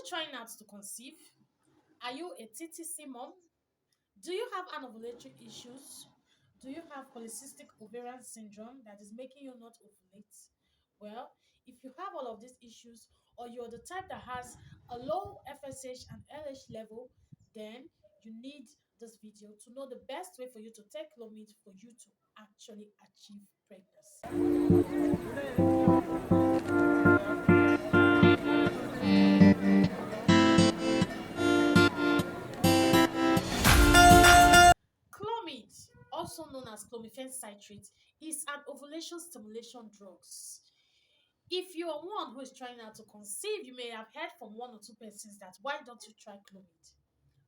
trying out to conceive? Are you a TTC mom? Do you have anovulatory issues? Do you have polycystic ovarian syndrome that is making you not ovulate? Well, if you have all of these issues, or you're the type that has a low FSH and LH level, then you need this video to know the best way for you to take Clomid for you to actually achieve pregnancy. Clomid, also known as clomiphene citrate, is an ovulation stimulation drug. If you are one who is trying out to conceive, you may have heard from one or two persons that why don't you try Clomid?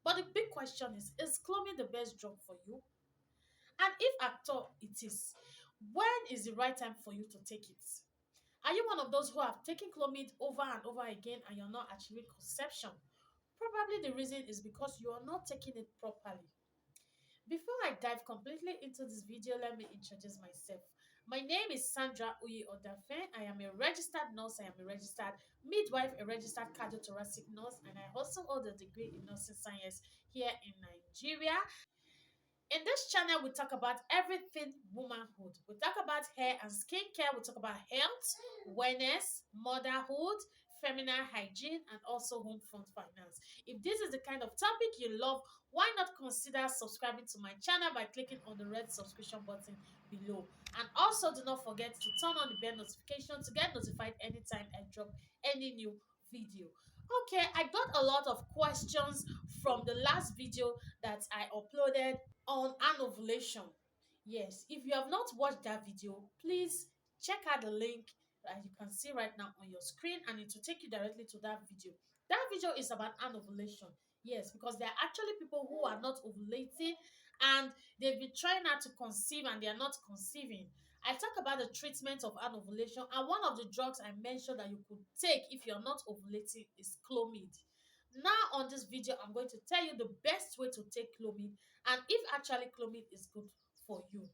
But the big question is Clomid the best drug for you? And if at all it is, when is the right time for you to take it? Are you one of those who have taken Clomid over and over again and you're not achieving conception? Probably the reason is because you are not taking it properly. Before I dive completely into this video, let me introduce myself. My name is Sandra Uyi Odafe. I am a registered nurse. I am a registered midwife, a registered cardiothoracic nurse, and I also hold a degree in nursing science here in Nigeria. In this channel, we talk about everything womanhood. We talk about hair and skincare. We talk about health, wellness, motherhood, feminine hygiene, and also home front finance. If this is the kind of topic you love, why not consider subscribing to my channel by clicking on the red subscription button below? And also do not forget to turn on the bell notification to get notified anytime I drop any new video. Okay, I got a lot of questions from the last video that I uploaded on anovulation. Yes, if you have not watched that video, please check out the link that you can see right now on your screen and it will take you directly to that video. That video is about anovulation. Yes, because there are actually people who are not ovulating and they've been trying not to conceive and they are not conceiving. I talk about the treatment of anovulation, and one of the drugs I mentioned that you could take if you're not ovulating is Clomid. Now on this video, I'm going to tell you the best way to take Clomid and if actually Clomid is good for you.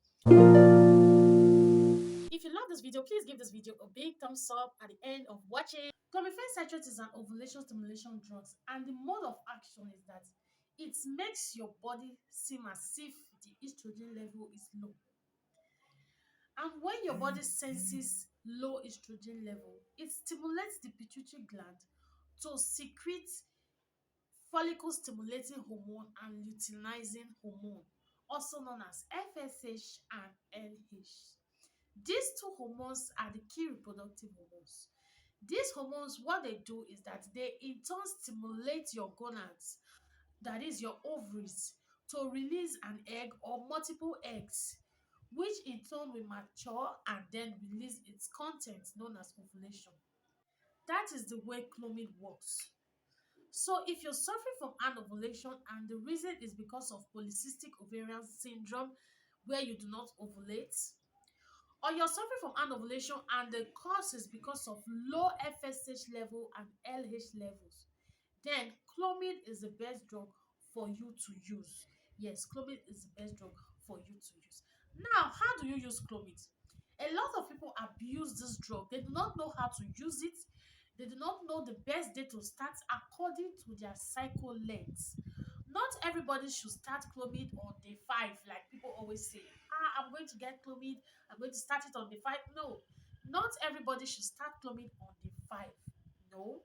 If you love this video, please give this video a big thumbs up at the end of watching. Clomiphene citrate is an ovulation stimulation drug, and the mode of action is that it makes your body seem as if the estrogen level is low. And when your body senses low estrogen level, it stimulates the pituitary gland to secrete follicle stimulating hormone and luteinizing hormone, also known as FSH and LH. These two hormones are the key reproductive hormones. These hormones, what they do is that they in turn stimulate your gonads, that is your ovaries, to release an egg or multiple eggs, which in turn will mature and then release its content known as ovulation. That is the way Clomid works. So if you're suffering from anovulation and the reason is because of polycystic ovarian syndrome where you do not ovulate, or you're suffering from anovulation and the cause is because of low FSH level and LH levels, then Clomid is the best drug for you to use. Yes, Clomid is the best drug for you to use. Now, how do you use Clomid? A lot of people abuse this drug. They do not know how to use it. They do not know the best day to start according to their cycle length. Not everybody should start Clomid on day 5, like people always say. I'm going to get Clomid, I'm going to start it on day 5. No, not everybody should start Clomid on day 5. No,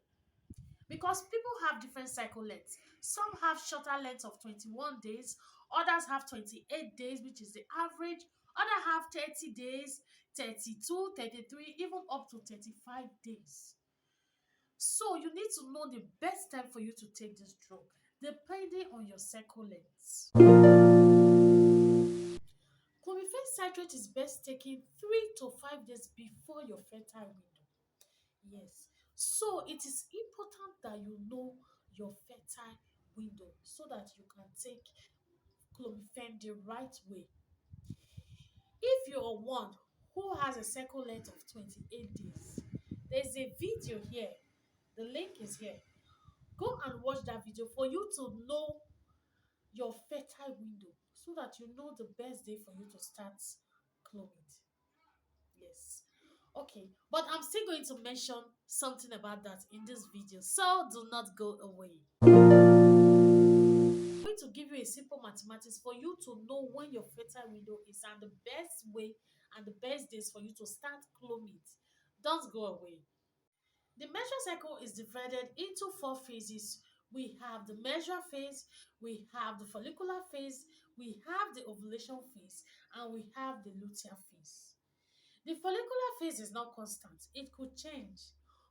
because people have different cycle lengths. Some have shorter lengths of 21 days, others have 28 days, which is the average, others have 30 days, 32, 33, even up to 35 days. So you need to know the best time for you to take this drug depending on your cycle lengths. Clomiphene citrate is best taken 3 to 5 days before your fertile window. Yes. So it is important that you know your fertile window so that you can take clomiphene the right way. If you're one who has a cycle length of 28 days, there's a video here. The link is here. Go and watch that video for you to know your fertile window so that you know the best day for you to start Clomid. Yes. Okay, but I'm still going to mention something about that in this video, so do not go away. I'm going to give you a simple mathematics for you to know when your fertile window is and the best way and the best days for you to start clomid. Don't go away. The menstrual cycle is divided into four phases. We have the menstrual phase, we have the follicular phase, we have the ovulation phase, and we have the luteal phase. The follicular phase is not constant, it could change,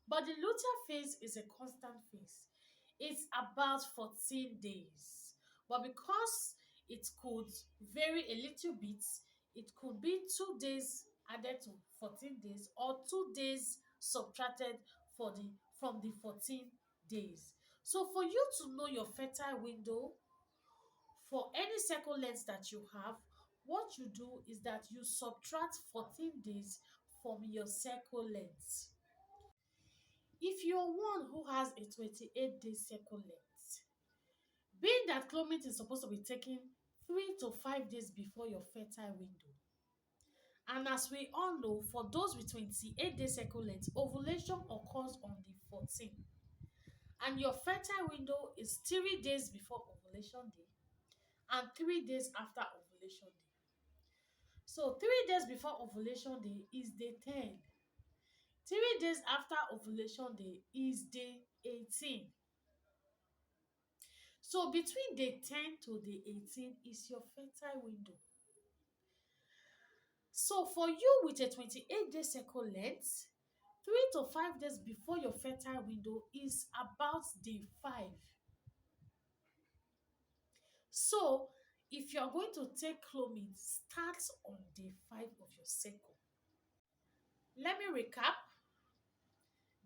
but the luteal phase is a constant phase. It's about 14 days. But because it could vary a little bit, it could be 2 days added to 14 days or 2 days subtracted for the from the 14 days. So for you to know your fertile window for any cycle length that you have, what you do is that you subtract 14 days from your cycle length. If you're one who has a 28-day cycle length, being that clomid is supposed to be taken 3 to 5 days before your fertile window. And as we all know, for those with 28-day cycle length, ovulation occurs on the 14th. And your fertile window is 3 days before ovulation day and 3 days after ovulation day. So 3 days before ovulation day is day 10. 3 days after ovulation day is day 18. So between day 10 to day 18 is your fertile window. So for you with a 28-day cycle length, 3 to 5 days before your fertile window is about day 5. So if you're going to take clomid, start on day 5 of your cycle. Let me recap.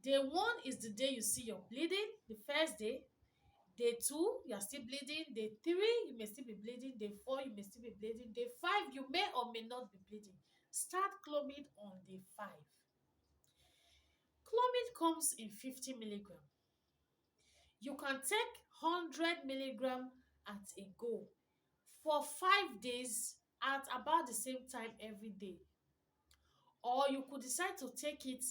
Day 1 is the day you see your bleeding, the first day. Day 2, you are still bleeding. Day 3, you may still be bleeding. Day 4, you may still be bleeding. Day 5, you may or may not be bleeding. Start clomid on day 5. Clomid comes in 50 milligram. You can take 100 milligram at a go for 5 days at about the same time every day. Or you could decide to take it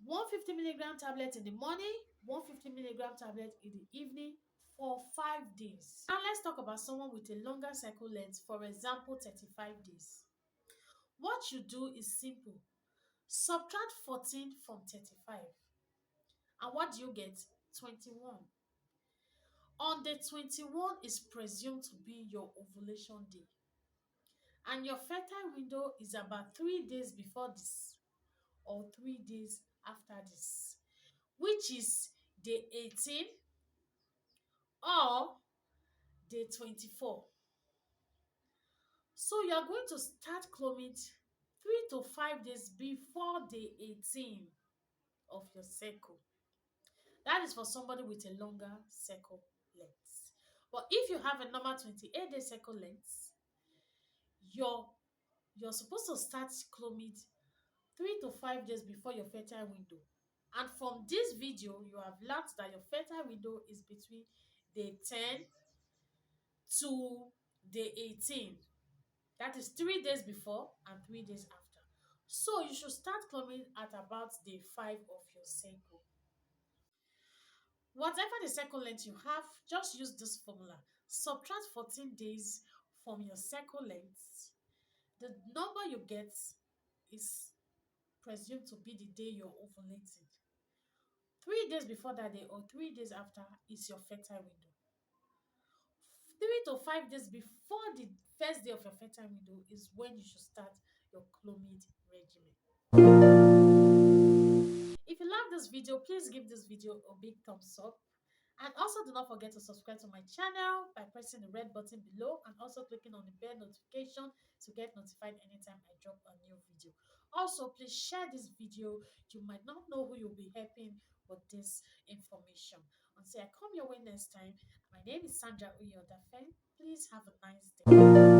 150 milligram tablet in the morning, 150 milligram tablet in the evening for 5 days. Now let's talk about someone with a longer cycle length, for example 35 days. What you do is simple. Subtract 14 from 35. And what do you get? 21. On the 21 is presumed to be your ovulation day. And your fertile window is about 3 days before this or 3 days after this, which is day 18 or day 24. So you are going to start clomid 3 to 5 days before day 18 of your cycle. That is for somebody with a longer cycle length. But if you have a normal 28-day cycle length, you're supposed to start clomid 3 to 5 days before your fertile window. And from this video, you have learned that your fertile window is between day 10 to day 18. That is 3 days before and 3 days after. So you should start clomid at about day 5 of your cycle. Whatever the cycle length you have, just use this formula. Subtract 14 days from your cycle length. The number you get is presumed to be the day you're ovulating. 3 days before that day or 3 days after is your fertile window. 3 to 5 days before the first day of your fertile window is when you should start your clomid regimen. If you love this video, please give this video a big thumbs up. And also do not forget to subscribe to my channel by pressing the red button below and also clicking on the bell notification to get notified anytime I drop a new video. Also, please share this video. You might not know who you'll be helping with this information. Until I come your way next time, my name is Sandra Uyodafen. Please have a nice day.